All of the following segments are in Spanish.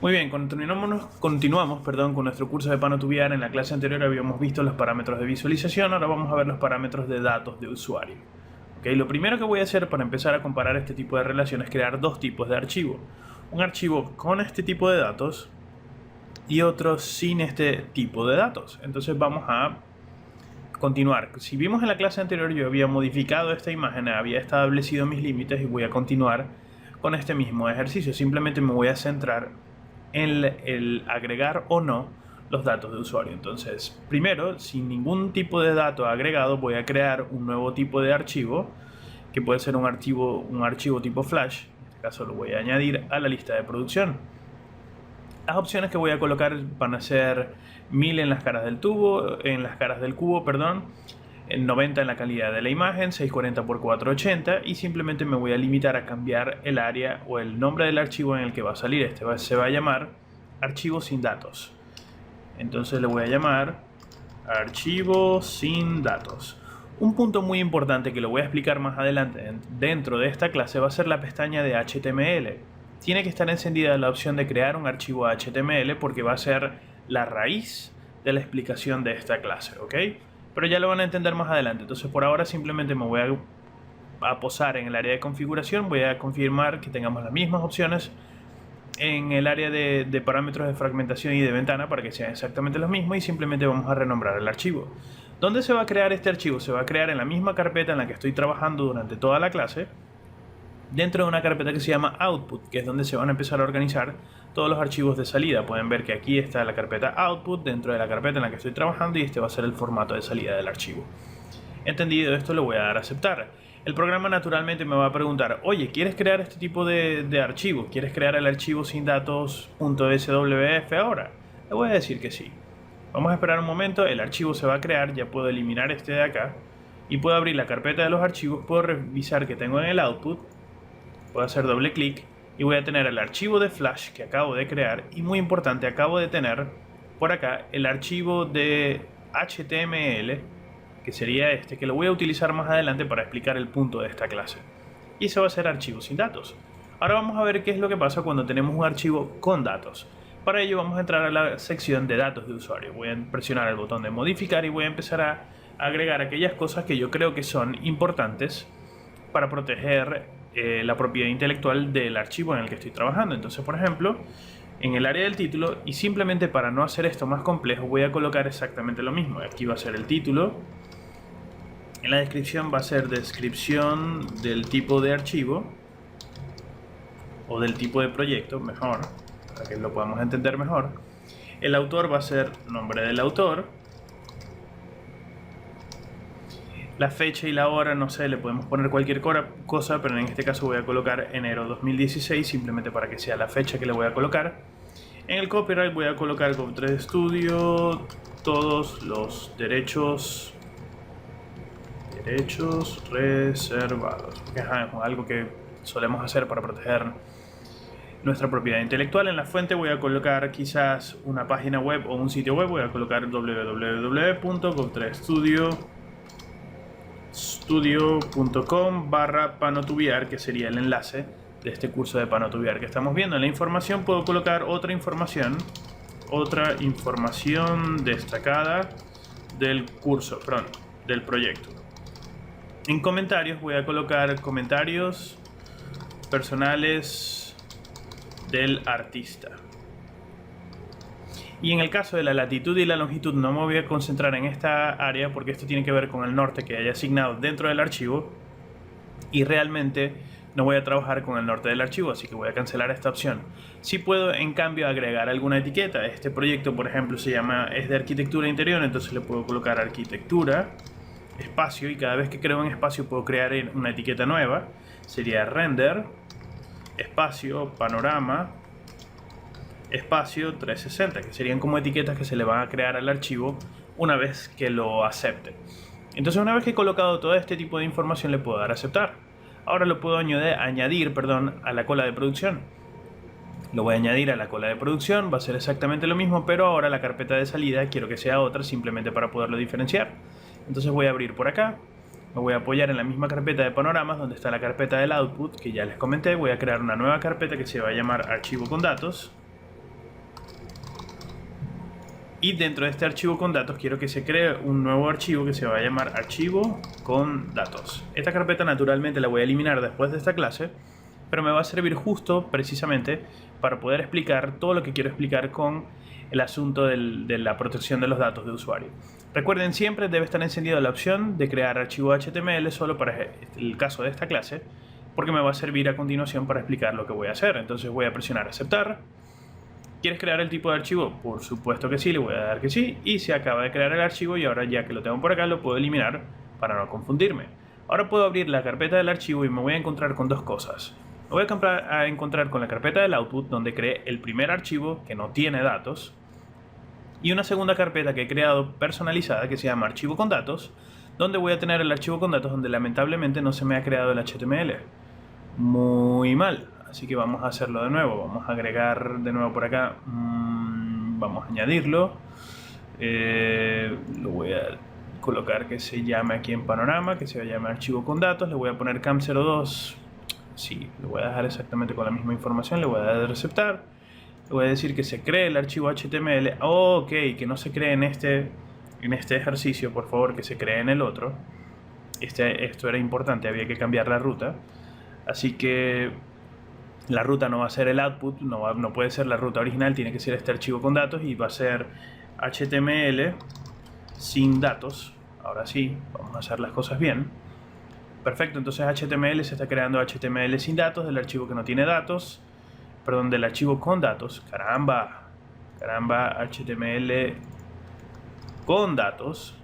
Muy bien, continuamos con nuestro curso de PanoTubear. En la clase anterior habíamos visto los parámetros de visualización, ahora vamos a ver los parámetros de datos de usuario. Lo primero que voy a hacer para empezar a comparar este tipo de relaciones es crear dos tipos de archivo. Un archivo con este tipo de datos y otro sin este tipo de datos. Entonces vamos a continuar. Si vimos en la clase anterior, yo había modificado esta imagen, había establecido mis límites y voy a continuar con este mismo ejercicio. Simplemente me voy a centrar en el agregar o no los datos de usuario. Entonces, primero, sin ningún tipo de dato agregado, voy a crear un nuevo tipo de archivo, que puede ser un archivo tipo flash. En este caso lo voy a añadir a la lista de producción. Las opciones que voy a colocar van a ser 1000 en las caras del cubo, en 90 en la calidad de la imagen, 640 x 480, y simplemente me voy a limitar a cambiar el área o el nombre del archivo en el que va a salir. Se va a llamar archivo sin datos. Entonces le voy a llamar archivo sin datos. Un punto muy importante que lo voy a explicar más adelante dentro de esta clase va a ser la pestaña de HTML. Tiene que estar encendida la opción de crear un archivo HTML porque va a ser la raíz de la explicación de esta clase, ¿ok? Pero ya lo van a entender más adelante. Entonces por ahora simplemente me voy a posar en el área de configuración. Voy a confirmar que tengamos las mismas opciones en el área de parámetros de fragmentación y de ventana para que sean exactamente los mismos, y simplemente vamos a renombrar el archivo. ¿Dónde se va a crear este archivo? Se va a crear en la misma carpeta en la que estoy trabajando durante toda la clase, dentro de una carpeta que se llama Output, que es donde se van a empezar a organizar todos los archivos de salida. Pueden ver que aquí está la carpeta Output dentro de la carpeta en la que estoy trabajando, y este va a ser el formato de salida del archivo. Entendido esto, le voy a dar a aceptar. El programa naturalmente me va a preguntar: oye, ¿quieres crear este tipo de archivo? ¿Quieres crear el archivo sin datos.swf ahora? Le voy a decir que sí. Vamos a esperar un momento, el archivo se va a crear, ya puedo eliminar este de acá y puedo abrir la carpeta de los archivos, puedo revisar que tengo en el output, puedo hacer doble clic y voy a tener el archivo de Flash que acabo de crear, y muy importante, acabo de tener por acá el archivo de HTML, que sería este, que lo voy a utilizar más adelante para explicar el punto de esta clase. Y eso va a ser archivo sin datos. Ahora vamos a ver qué es lo que pasa cuando tenemos un archivo con datos. Para ello vamos a entrar a la sección de datos de usuario. Voy a presionar el botón de modificar y voy a empezar a agregar aquellas cosas que yo creo que son importantes para proteger la propiedad intelectual del archivo en el que estoy trabajando. Entonces, por ejemplo, en el área del título, y simplemente para no hacer esto más complejo, voy a colocar exactamente lo mismo. Aquí va a ser el título. En la descripción va a ser descripción del tipo de archivo o del tipo de proyecto, mejor, para que lo podamos entender mejor. El autor va a ser nombre del autor. La fecha y la hora, no sé, le podemos poner cualquier cosa, pero en este caso voy a colocar enero 2016, simplemente para que sea la fecha que le voy a colocar. En el copyright voy a colocar Gov3 Studio, todos los derechos reservados, porque es algo que solemos hacer para proteger nuestra propiedad intelectual. En la fuente voy a colocar quizás una página web o un sitio web. Voy a colocar www.gov3studio.com/panotubear, que sería el enlace de este curso de PanoTubear que estamos viendo. En la información puedo colocar otra información destacada del curso, del proyecto. En comentarios voy a colocar comentarios personales del artista. Y en el caso de la latitud y la longitud no me voy a concentrar en esta área porque esto tiene que ver con el norte que haya asignado dentro del archivo, y realmente no voy a trabajar con el norte del archivo, así que voy a cancelar esta opción. Sí puedo en cambio agregar alguna etiqueta. Este proyecto, por ejemplo, es de arquitectura interior, entonces le puedo colocar arquitectura, espacio, y cada vez que creo un espacio puedo crear una etiqueta nueva. Sería render, espacio, panorama, espacio 360, que serían como etiquetas que se le van a crear al archivo una vez que lo acepte. Entonces, una vez que he colocado todo este tipo de información, le puedo dar a aceptar. Ahora lo puedo añadir a la cola de producción. Lo voy a añadir a la cola de producción, va a ser exactamente lo mismo, pero ahora la carpeta de salida quiero que sea otra, simplemente para poderlo diferenciar. Entonces voy a abrir por acá, me voy a apoyar en la misma carpeta de panoramas donde está la carpeta del output que ya les comenté. Voy a crear una nueva carpeta que se va a llamar archivo con datos. Y dentro de este archivo con datos quiero que se cree un nuevo archivo que se va a llamar archivo con datos. Esta carpeta naturalmente la voy a eliminar después de esta clase, pero me va a servir justo precisamente para poder explicar todo lo que quiero explicar con el asunto de la protección de los datos de usuario. Recuerden, siempre debe estar encendida la opción de crear archivo HTML solo para el caso de esta clase, porque me va a servir a continuación para explicar lo que voy a hacer. Entonces voy a presionar aceptar. ¿Quieres crear el tipo de archivo? Por supuesto que sí, le voy a dar que sí. Y se acaba de crear el archivo y ahora ya que lo tengo por acá lo puedo eliminar para no confundirme. Ahora puedo abrir la carpeta del archivo y me voy a encontrar con dos cosas. Me voy a encontrar con la carpeta del output donde creé el primer archivo que no tiene datos. Y una segunda carpeta que he creado personalizada que se llama archivo con datos, donde voy a tener el archivo con datos donde lamentablemente no se me ha creado el HTML. Muy mal. Así que vamos a hacerlo de nuevo. Vamos a agregar de nuevo por acá. Vamos a añadirlo. Lo voy a colocar que se llame aquí en panorama, que se llame archivo con datos. Le voy a poner cam02. Sí, lo voy a dejar exactamente con la misma información. Le voy a dar a aceptar. Le voy a decir que se cree el archivo HTML. Ok, que no se cree en este ejercicio, por favor, que se cree en el otro. Esto era importante, había que cambiar la ruta. Así que la ruta no va a ser el output, no puede ser la ruta original, tiene que ser este archivo con datos y va a ser HTML sin datos. Ahora sí, vamos a hacer las cosas bien. Perfecto, entonces HTML se está creando HTML sin datos del archivo que no tiene datos. Perdón, del archivo con datos. Caramba, HTML con datos.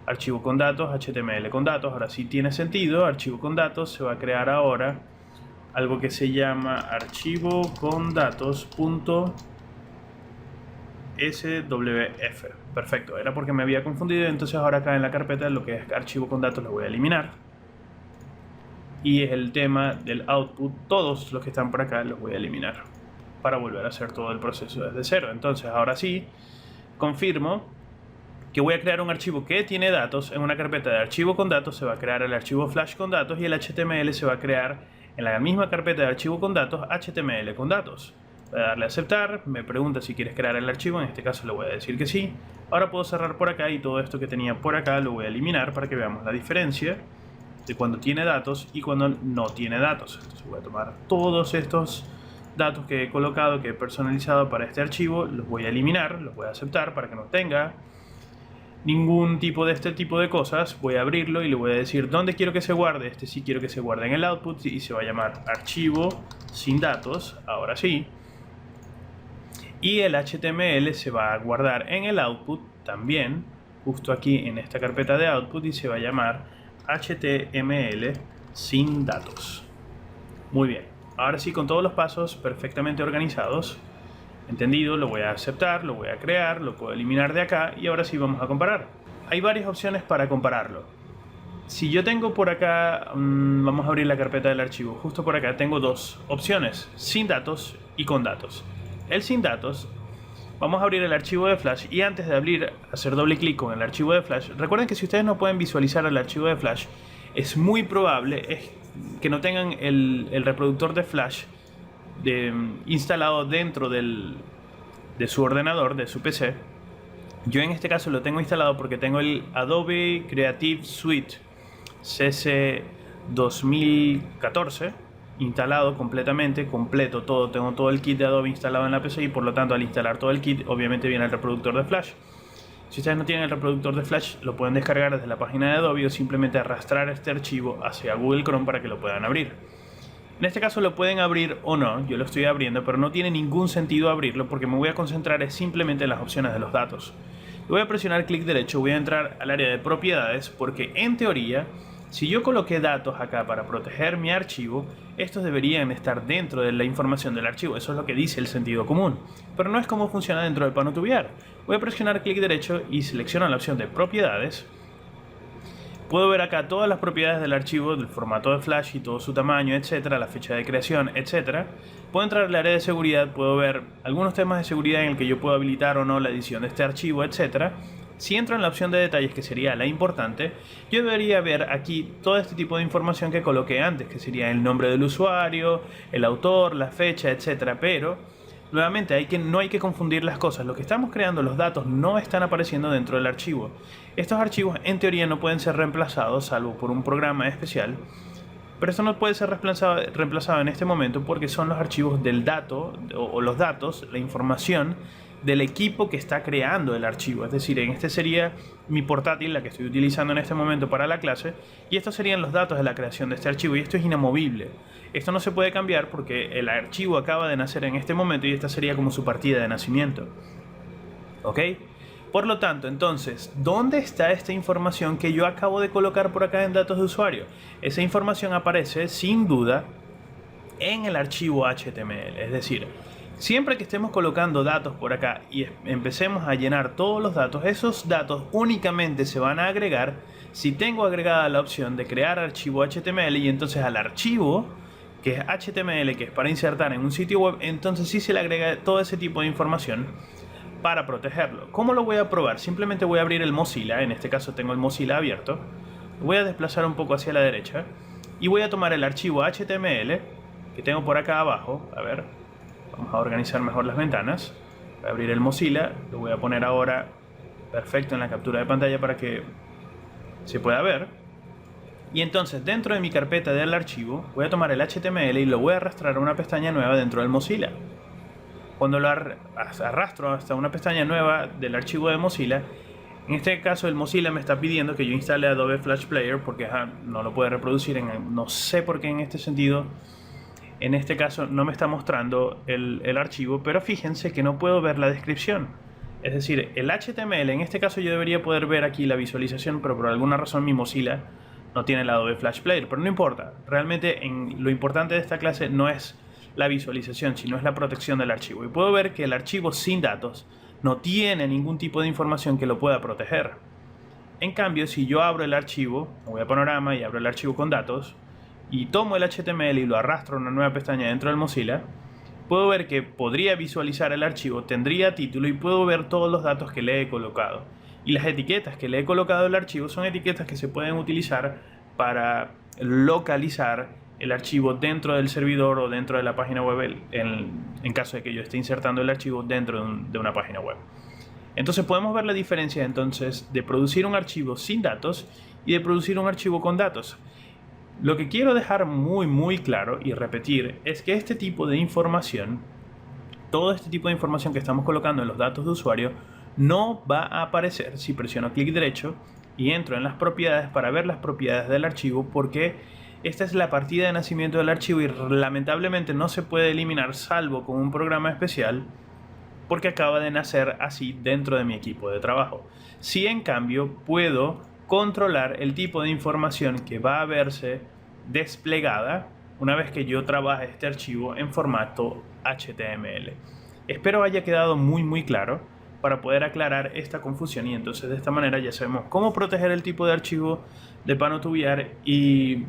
Archivo con datos, HTML con datos. Ahora sí tiene sentido. Archivo con datos se va a crear ahora algo que se llama archivo con datos.swf. Perfecto, era porque me había confundido. Entonces ahora acá en la carpeta lo que es archivo con datos lo voy a eliminar. Y es el tema del output, todos los que están por acá los voy a eliminar para volver a hacer todo el proceso desde cero. Entonces ahora sí, confirmo que voy a crear un archivo que tiene datos. En una carpeta de archivo con datos se va a crear el archivo flash con datos y el HTML se va a crear en la misma carpeta de archivo con datos, HTML con datos. Voy a darle a aceptar, me pregunta si quieres crear el archivo, en este caso le voy a decir que sí. Ahora puedo cerrar por acá y todo esto que tenía por acá lo voy a eliminar para que veamos la diferencia de cuando tiene datos y cuando no tiene datos. Entonces voy a tomar todos estos datos que he colocado, que he personalizado para este archivo, los voy a eliminar, los voy a aceptar para que no tenga ningún tipo de cosas. Voy a abrirlo y le voy a decir dónde quiero que se guarde. Este sí quiero que se guarde en el output y se va a llamar archivo sin datos, ahora sí. Y el HTML se va a guardar en el output también, justo aquí en esta carpeta de output, y se va a llamar HTML sin datos. Muy bien, ahora sí, con todos los pasos perfectamente organizados, entendido, lo voy a aceptar, lo voy a crear, lo puedo eliminar de acá y ahora sí vamos a comparar. Hay varias opciones para compararlo. Si yo tengo por acá, vamos a abrir la carpeta del archivo, justo por acá tengo dos opciones, sin datos y con datos. El sin datos, vamos a abrir el archivo de Flash y antes de hacer doble clic con el archivo de Flash, recuerden que si ustedes no pueden visualizar el archivo de Flash, es muy probable que no tengan el reproductor de Flash instalado dentro de su ordenador, de su PC. Yo en este caso lo tengo instalado porque tengo el Adobe Creative Suite CC 2014 instalado completamente, completo, todo. Tengo todo el kit de Adobe instalado en la PC y por lo tanto al instalar todo el kit obviamente viene el reproductor de Flash. Si ustedes no tienen el reproductor de Flash, lo pueden descargar desde la página de Adobe o simplemente arrastrar este archivo hacia Google Chrome para que lo puedan abrir. En este caso lo pueden abrir o no, yo lo estoy abriendo, pero no tiene ningún sentido abrirlo porque me voy a concentrar simplemente en las opciones de los datos. Voy a presionar clic derecho, voy a entrar al área de propiedades porque en teoría, si yo coloqué datos acá para proteger mi archivo, estos deberían estar dentro de la información del archivo, eso es lo que dice el sentido común, pero no es como funciona dentro de PanoTubear. Voy a presionar clic derecho y selecciono la opción de propiedades. Puedo ver acá todas las propiedades del archivo, del formato de Flash y todo su tamaño, etcétera, la fecha de creación, etcétera. Puedo entrar al área de seguridad, puedo ver algunos temas de seguridad en el que yo puedo habilitar o no la edición de este archivo, etcétera. Si entro en la opción de detalles, que sería la importante, yo debería ver aquí todo este tipo de información que coloqué antes, que sería el nombre del usuario, el autor, la fecha, etcétera. Pero Nuevamente, no hay que confundir las cosas. Lo que estamos creando, los datos, no están apareciendo dentro del archivo. Estos archivos, en teoría, no pueden ser reemplazados, salvo por un programa especial. Pero esto no puede ser reemplazado en este momento porque son los archivos del dato, o los datos, la información del equipo que está creando el archivo. Es decir, en este sería mi portátil, la que estoy utilizando en este momento para la clase, y estos serían los datos de la creación de este archivo, y esto es inamovible. Esto no se puede cambiar porque el archivo acaba de nacer en este momento y esta sería como su partida de nacimiento. ¿Ok? Por lo tanto, entonces, ¿dónde está esta información que yo acabo de colocar por acá en datos de usuario? Esa información aparece, sin duda, en el archivo HTML. Es decir, siempre que estemos colocando datos por acá y empecemos a llenar todos los datos, esos datos únicamente se van a agregar si tengo agregada la opción de crear archivo HTML, y entonces al archivo, que es HTML, que es para insertar en un sitio web, entonces sí se le agrega todo ese tipo de información para protegerlo. ¿Cómo lo voy a probar? Simplemente voy a abrir el Mozilla, en este caso tengo el Mozilla abierto, voy a desplazar un poco hacia la derecha y voy a tomar el archivo HTML que tengo por acá abajo. A ver, vamos a organizar mejor las ventanas. Voy a abrir el Mozilla, lo voy a poner ahora perfecto en la captura de pantalla para que se pueda ver. Y entonces dentro de mi carpeta del archivo voy a tomar el HTML y lo voy a arrastrar a una pestaña nueva dentro del Mozilla. Cuando lo arrastro hasta una pestaña nueva del archivo de Mozilla, en este caso el Mozilla me está pidiendo que yo instale Adobe Flash Player porque no lo puede reproducir. No sé por qué en este sentido, en este caso no me está mostrando el archivo, pero fíjense que no puedo ver la descripción. Es decir, el HTML, en este caso yo debería poder ver aquí la visualización, pero por alguna razón mi Mozilla no tiene el Adobe Flash Player, pero no importa. Realmente lo importante de esta clase no es la visualización, sino es la protección del archivo. Y puedo ver que el archivo sin datos no tiene ningún tipo de información que lo pueda proteger. En cambio, si yo abro el archivo, me voy a Panorama y abro el archivo con datos, y tomo el HTML y lo arrastro a una nueva pestaña dentro del Mozilla, puedo ver que podría visualizar el archivo, tendría título y puedo ver todos los datos que le he colocado. Y las etiquetas que le he colocado al archivo son etiquetas que se pueden utilizar para localizar el archivo dentro del servidor o dentro de la página web, en caso de que yo esté insertando el archivo dentro de una página web. Entonces podemos ver la diferencia entonces de producir un archivo sin datos y de producir un archivo con datos. Lo que quiero dejar muy claro y repetir es que este tipo de información, todo este tipo de información que estamos colocando en los datos de usuario, no va a aparecer si presiono clic derecho y entro en las propiedades para ver las propiedades del archivo, porque esta es la partida de nacimiento del archivo y lamentablemente no se puede eliminar salvo con un programa especial, porque acaba de nacer así dentro de mi equipo de trabajo. Si en cambio puedo controlar el tipo de información que va a verse desplegada una vez que yo trabaje este archivo en formato HTML. Espero haya quedado muy claro para poder aclarar esta confusión, y entonces de esta manera ya sabemos cómo proteger el tipo de archivo de Pano2VR, y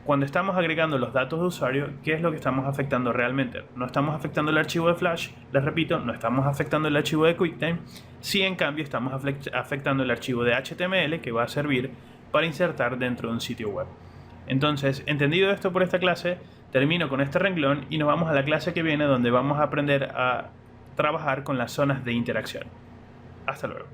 cuando estamos agregando los datos de usuario, ¿qué es lo que estamos afectando realmente? No estamos afectando el archivo de Flash, les repito, no estamos afectando el archivo de QuickTime, sí en cambio estamos afectando el archivo de HTML que va a servir para insertar dentro de un sitio web. Entonces, entendido esto por esta clase, termino con este renglón y nos vamos a la clase que viene, donde vamos a aprender a trabajar con las zonas de interacción. Hasta luego.